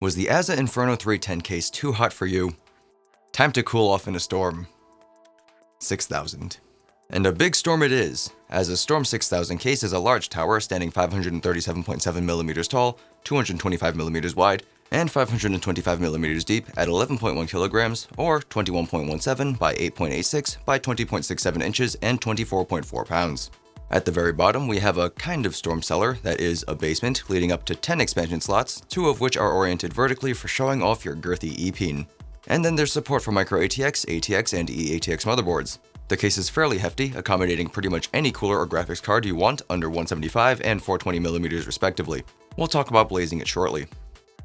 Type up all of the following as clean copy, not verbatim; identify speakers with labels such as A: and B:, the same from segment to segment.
A: Was the Azza Inferno 310 case too hot for you? Time to cool off in a storm. 6000. And a big storm it is, as a Storm 6000 case is a large tower standing 537.7 millimeters tall, 225 millimeters wide, and 525 millimeters deep at 11.1 kilograms, or 21.17 by 8.86 by 20.67 inches and 24.4 pounds. At the very bottom, we have a kind of storm cellar that is a basement leading up to 10 expansion slots, 2 of which are oriented vertically for showing off your girthy E-pin. And then there's support for micro ATX, ATX, and eATX motherboards. The case is fairly hefty, accommodating pretty much any cooler or graphics card you want under 175 and 420mm respectively. We'll talk about blazing it shortly.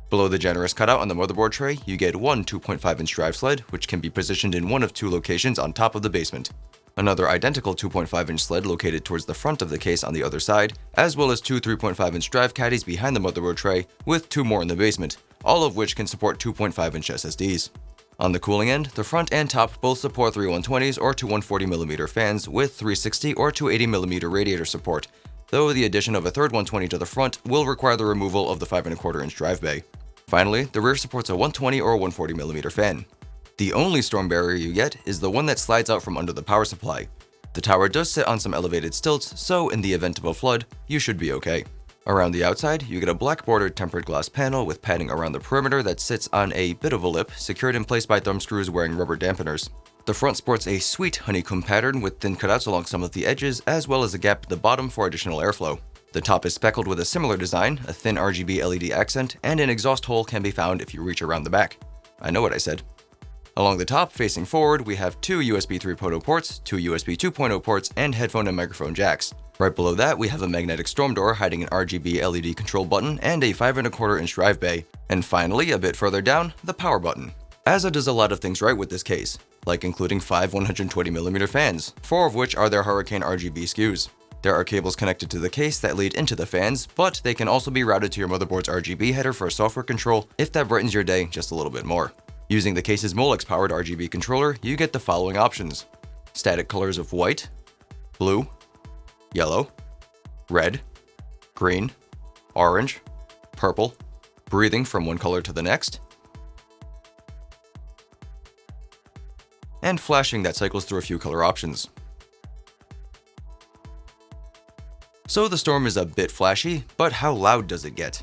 A: Below the generous cutout on the motherboard tray, you get one 2.5-inch drive sled, which can be positioned in one of 2 locations on top of the basement. Another identical 2.5-inch sled located towards the front of the case on the other side, as well as 2 3.5-inch drive caddies behind the motherboard tray, with 2 more in the basement, all of which can support 2.5-inch SSDs. On the cooling end, the front and top both support 3 120s or 2 140mm fans with 360 or 280mm radiator support, though the addition of a third 120 to the front will require the removal of the 5.25-inch drive bay. Finally, the rear supports a 120 or 140mm fan. The only storm barrier you get is the one that slides out from under the power supply. The tower does sit on some elevated stilts, so in the event of a flood, you should be okay. Around the outside, you get a black bordered tempered glass panel with padding around the perimeter that sits on a bit of a lip, secured in place by thumb screws wearing rubber dampeners. The front sports a sweet honeycomb pattern with thin cutouts along some of the edges, as well as a gap at the bottom for additional airflow. The top is speckled with a similar design, a thin RGB LED accent, and an exhaust hole can be found if you reach around the back. I know what I said. Along the top, facing forward, we have 2 USB 3.0 ports, 2 USB 2.0 ports, and headphone and microphone jacks. Right below that, we have a magnetic storm door hiding an RGB LED control button and a 5.25-inch drive bay. And finally, a bit further down, the power button. Azza does a lot of things right with this case, like including 5 120mm fans, 4 of which are their Hurricane RGB SKUs. There are cables connected to the case that lead into the fans, but they can also be routed to your motherboard's RGB header for software control if that brightens your day just a little bit more. Using the case's Molex-powered RGB controller, you get the following options: static colors of white, blue, yellow, red, green, orange, purple, breathing from one color to the next, and flashing that cycles through a few color options. So the storm is a bit flashy, but how loud does it get?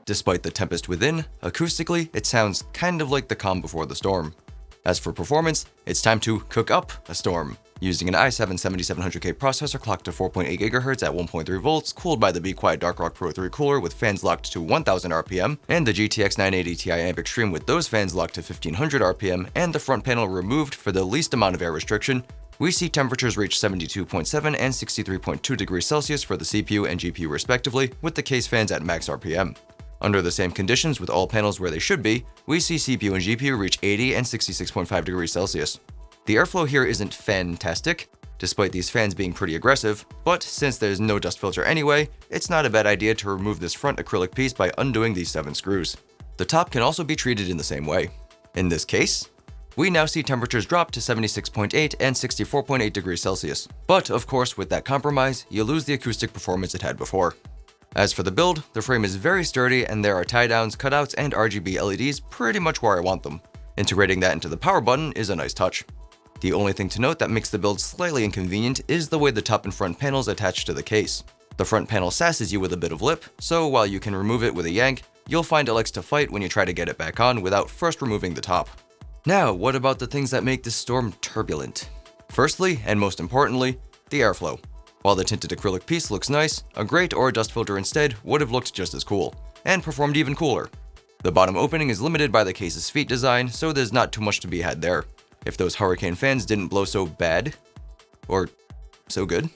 A: Despite the tempest within, acoustically, it sounds kind of like the calm before the storm. As for performance, it's time to cook up a storm. Using an i7 7700K processor clocked to 4.8 GHz at 1.3 volts, cooled by the Be Quiet Dark Rock Pro 3 cooler with fans locked to 1000 RPM, and the GTX 980 Ti Amp Extreme with those fans locked to 1500 RPM, and the front panel removed for the least amount of air restriction, we see temperatures reach 72.7 and 63.2 degrees Celsius for the CPU and GPU respectively, with the case fans at max RPM. Under the same conditions with all panels where they should be, we see CPU and GPU reach 80 and 66.5 degrees Celsius. The airflow here isn't fantastic, despite these fans being pretty aggressive, but since there's no dust filter anyway, it's not a bad idea to remove this front acrylic piece by undoing these 7 screws. The top can also be treated in the same way. In this case, we now see temperatures drop to 76.8 and 64.8 degrees Celsius. But of course, with that compromise, you lose the acoustic performance it had before. As for the build, the frame is very sturdy and there are tie-downs, cutouts, and RGB LEDs pretty much where I want them. Integrating that into the power button is a nice touch. The only thing to note that makes the build slightly inconvenient is the way the top and front panels attach to the case. The front panel sasses you with a bit of lip, so while you can remove it with a yank, you'll find it likes to fight when you try to get it back on without first removing the top. Now, what about the things that make this storm turbulent? Firstly, and most importantly, the airflow. While the tinted acrylic piece looks nice, a grate or a dust filter instead would have looked just as cool, and performed even cooler. The bottom opening is limited by the case's feet design, so there's not too much to be had there. If those Hurricane fans didn't blow so bad, or so good,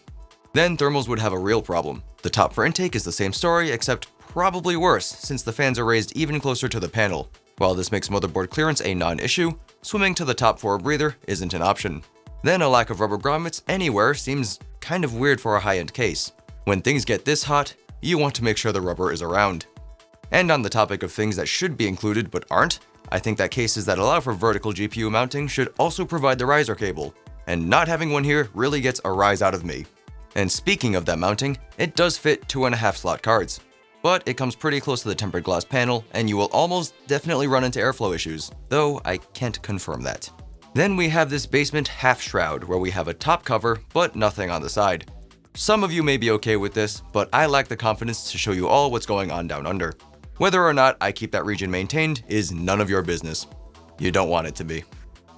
A: then thermals would have a real problem. The top for intake is the same story, except probably worse since the fans are raised even closer to the panel. While this makes motherboard clearance a non-issue, swimming to the top for a breather isn't an option. Then a lack of rubber grommets anywhere seems kind of weird for a high-end case. When things get this hot, you want to make sure the rubber is around. And on the topic of things that should be included but aren't, I think that cases that allow for vertical GPU mounting should also provide the riser cable, and not having one here really gets a rise out of me. And speaking of that mounting, it does fit 2.5 slot cards, but it comes pretty close to the tempered glass panel, and you will almost definitely run into airflow issues, though I can't confirm that. Then we have this basement half shroud where we have a top cover, but nothing on the side. Some of you may be okay with this, but I lack the confidence to show you all what's going on down under. Whether or not I keep that region maintained is none of your business. You don't want it to be.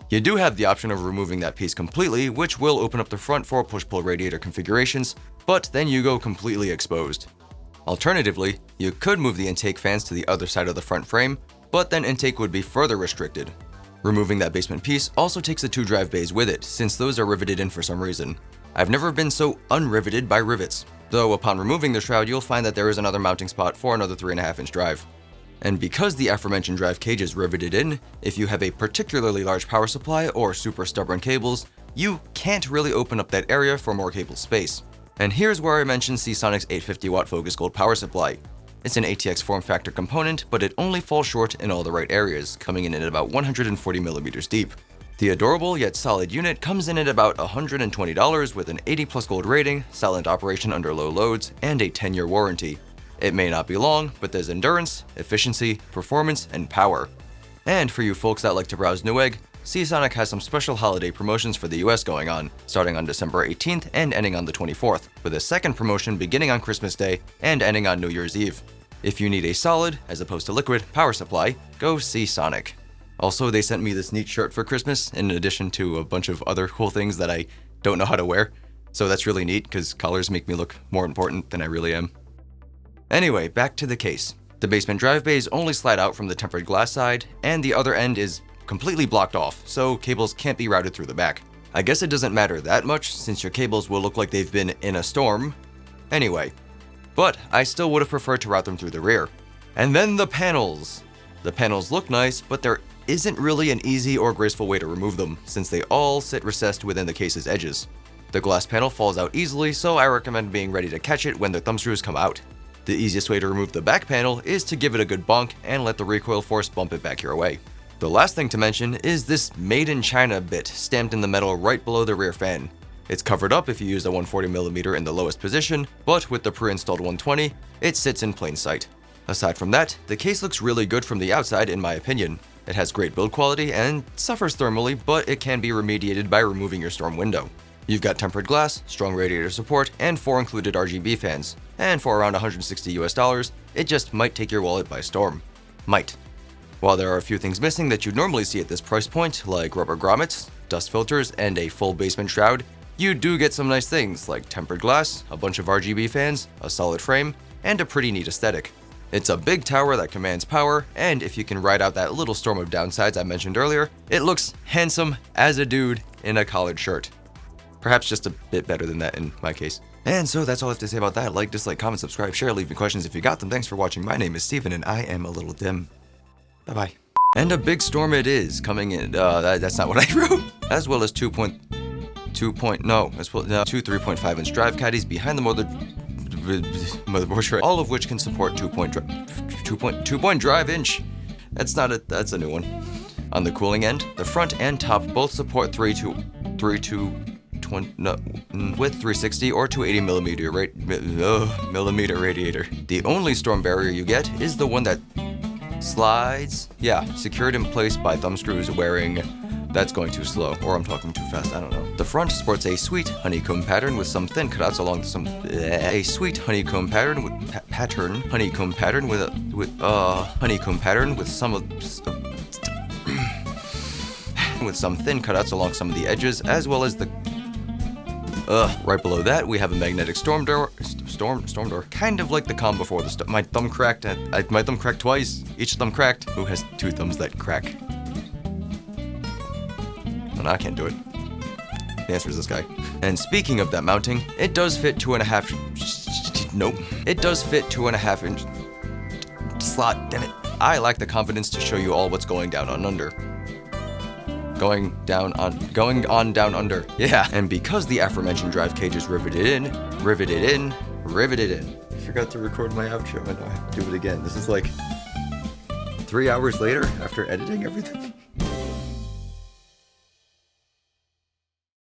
A: You do have the option of removing that piece completely, which will open up the front for push-pull radiator configurations, but then you go completely exposed. Alternatively, you could move the intake fans to the other side of the front frame, but then intake would be further restricted. Removing that basement piece also takes the 2 drive bays with it, since those are riveted in for some reason. I've never been so unriveted by rivets, though upon removing the shroud you'll find that there is another mounting spot for another 3.5-inch drive. And because the aforementioned drive cage is riveted in, if you have a particularly large power supply or super stubborn cables, you can't really open up that area for more cable space. And here's where I mentioned Seasonic's 850-watt focus gold power supply. It's an ATX form factor component, but it only falls short in all the right areas, coming in at about 140 millimeters deep. The adorable yet solid unit comes in at about $120 with an 80+ gold rating, silent operation under low loads, and a 10-year warranty. It may not be long, but there's endurance, efficiency, performance, and power. And for you folks that like to browse Newegg, Seasonic has some special holiday promotions for the US going on, starting on December 18th and ending on the 24th, with a second promotion beginning on Christmas Day and ending on New Year's Eve. If you need a solid, as opposed to liquid, power supply, go Seasonic. Also, they sent me this neat shirt for Christmas, in addition to a bunch of other cool things that I don't know how to wear. So that's really neat, because colors make me look more important than I really am. Anyway, back to the case. The basement drive bays only slide out from the tempered glass side, and the other end is completely blocked off, so cables can't be routed through the back. I guess it doesn't matter that much, since your cables will look like they've been in a storm. Anyway. But I still would have preferred to route them through the rear. And then the panels. The panels look nice, but there isn't really an easy or graceful way to remove them, since they all sit recessed within the case's edges. The glass panel falls out easily, so I recommend being ready to catch it when the thumb screws come out. The easiest way to remove the back panel is to give it a good bonk and let the recoil force bump it back your way. The last thing to mention is this Made in China bit stamped in the metal right below the rear fan. It's covered up if you use a 140mm in the lowest position, but with the pre-installed 120, it sits in plain sight. Aside from that, the case looks really good from the outside in my opinion. It has great build quality and suffers thermally, but it can be remediated by removing your storm window. You've got tempered glass, strong radiator support, and 4 included RGB fans. And for around $160 US, it just might take your wallet by storm. Might. While there are a few things missing that you'd normally see at this price point, like rubber grommets, dust filters, and a full basement shroud, you do get some nice things like tempered glass, a bunch of RGB fans, a solid frame, and a pretty neat aesthetic. It's a big tower that commands power, and if you can ride out that little storm of downsides I mentioned earlier, it looks handsome as a dude in a collared shirt. Perhaps just a bit better than that in my case. And so that's all I have to say about that. Like, dislike, comment, subscribe, share, leave me questions if you got them. Thanks for watching. My name is Steven, and I am ALittleDIMM. Bye-bye. And a big storm it is coming in. That's not what I wrote. As well as two 3.5-inch drive caddies behind the motherboard tray, all of which can support 2-point drive inch. That's a new one. On the cooling end, the front and top both support 360 or 280mm radiator. The only storm barrier you get is the one that slides, secured in place by thumb screws wearing. That's going too slow, or I'm talking too fast, I don't know. The front sports a sweet honeycomb pattern with some thin cutouts along some honeycomb pattern with some thin cutouts along some of the edges, as well as the right below that we have a magnetic storm door, kind of like the calm before the storm. My thumb cracked. My thumb cracked twice. Each thumb cracked. Who has 2 thumbs that crack? No, I can't do it. The answer is this guy. And speaking of that mounting, it does fit 2.5. Nope. It does fit 2.5 inch. slot, damn it. I lack the confidence to show you all what's going down on under. Going on down under. Yeah, and because the aforementioned drive cage is riveted in. I forgot to record my outro and now I have to do it again. This is like 3 hours later after editing everything.